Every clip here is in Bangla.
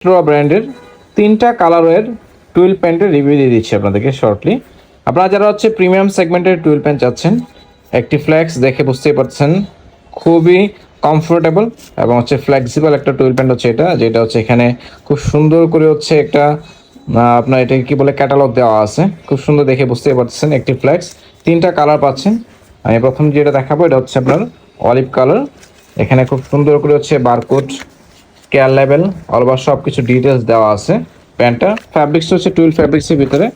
ব্র্যান্ডের 3টা কালারের টুইল প্যান্টের রিভিউ দিয়ে দিচ্ছি আপনাদেরকে শর্টলি। আপনারা যারা হচ্ছে প্রিমিয়াম সেগমেন্টের টুইল প্যান্ট চাচ্ছেন, একটি ফ্লেক্স দেখে বুঝতেই পারছেন খুবই কমফোর্টেবল এবং হচ্ছে ফ্লেক্সিবল একটা টুইল প্যান্ট হচ্ছে এটা, যেটা হচ্ছে এখানে খুব সুন্দর করে হচ্ছে একটা আপনার এটাকে কি বলে ক্যাটালগ দেওয়া আছে, খুব সুন্দর দেখে বুঝতেই পারছেন। একটি ফ্লেক্স 3টা কালার পাচ্ছেন। আমি প্রথম যেটা দেখাবো এটা হচ্ছে আপনার অলিভ কালার। এখানে খুব সুন্দর করে হচ্ছে বারকোড, কেয়ার লেভেল, অলওভার সব কিছু ডিটেলস দেওয়া আছে। প্যান্টটা ফ্যাব্রিক্স হচ্ছে টুইল ফ্যাব্রিক্সের ভিতরে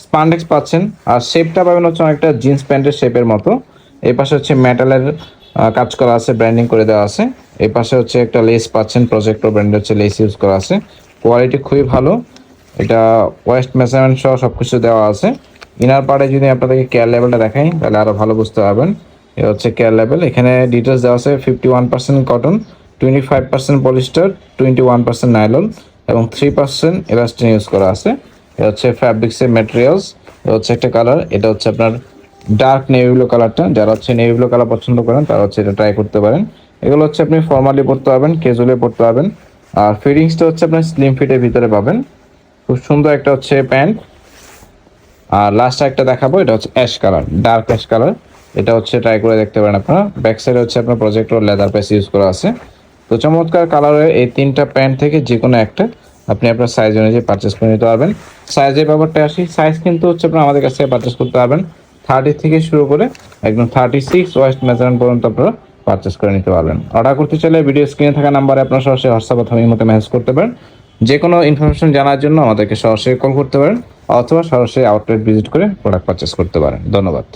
স্পান্ডেক্স পাচ্ছেন, আর শেপটা পাবেন হচ্ছে অনেকটা জিন্স প্যান্টের শেপের মতো। এই পাশে হচ্ছে মেটালের কাজ করা আছে, ব্র্যান্ডিং করে দেওয়া আছে। এই পাশে হচ্ছে একটা লেস পাচ্ছেন, প্রজেক্টর ব্র্যান্ডের হচ্ছে লেস ইউজ করা আছে। কোয়ালিটি খুবই ভালো, এটা ওয়েস্ট মেজারমেন্ট সহ সব কিছু দেওয়া আছে। ইনার পার্টে যদি আপনাদেরকে কেয়ার লেভেলটা দেখাই তাহলে আরও ভালো বুঝতে পারবেন। এটা হচ্ছে কেয়ার লেভেল, এখানে ডিটেলস দেওয়া আছে 51% কটন, 25% পলিস্টার, 21% নাইলন এবং 3% এলাস্টিন ইউজ করা আছে। এটা হচ্ছে ফ্যাব্রিক্সের ম্যাটেরিয়ালস। এটা হচ্ছে একটা কালার, এটা হচ্ছে আপনার ডার্ক নেভি ব্লু কালারটা। যারা হচ্ছে নেভি ব্লু কালার পছন্দ করেন তারা হচ্ছে এটা ট্রাই করতে পারেন। এগুলো হচ্ছে আপনি ফর্মালি পড়তে পারবেন, ক্যাজুয়ালি পড়তে পারবেন। আর ফিটিংসটা হচ্ছে আপনার স্লিম ফিটের ভিতরে পাবেন। খুব সুন্দর একটা হচ্ছে প্যান্ট। আর লাস্ট একটা দেখাবো, এটা হচ্ছে ash colour, dark ash colour. এটা হচ্ছে ট্রাই করে দেখতে পারেন আপনারা। ব্যাক সাইডে হচ্ছে আপনার প্রজেক্টর লেদার পেস ইউজ করা আছে। তো চমৎকার কালারের এই 3টা প্যান্ট থেকে যে কোনো একটা আপনি আপনার সাইজ অনুযায়ী পারচেস করে নিতে পারবেন। সাইজের ব্যাপারটা আসি, সাইজ কিন্তু হচ্ছে আপনার আমাদের কাছ থেকে পারচেস করতে পারবেন 30 থেকে শুরু করে একদম 36 ওয়েস্ট মেজারমেন্ট পর্যন্ত আপনারা পারচেস করে নিতে পারবেন। অর্ডার করতে চাইলে ভিডিও স্ক্রিনে থাকা নাম্বারে আপনার সরাসরি হোয়াটসঅ্যাপ অথবা ইমোতে মেসেজ করতে পারেন। যে কোনো ইনফরমেশন জানার জন্য আমাদেরকে সরাসরি কল করতে পারেন অথবা সরাসরি আউটলেট ভিজিট করে প্রোডাক্ট পারচেস করতে পারেন। ধন্যবাদ।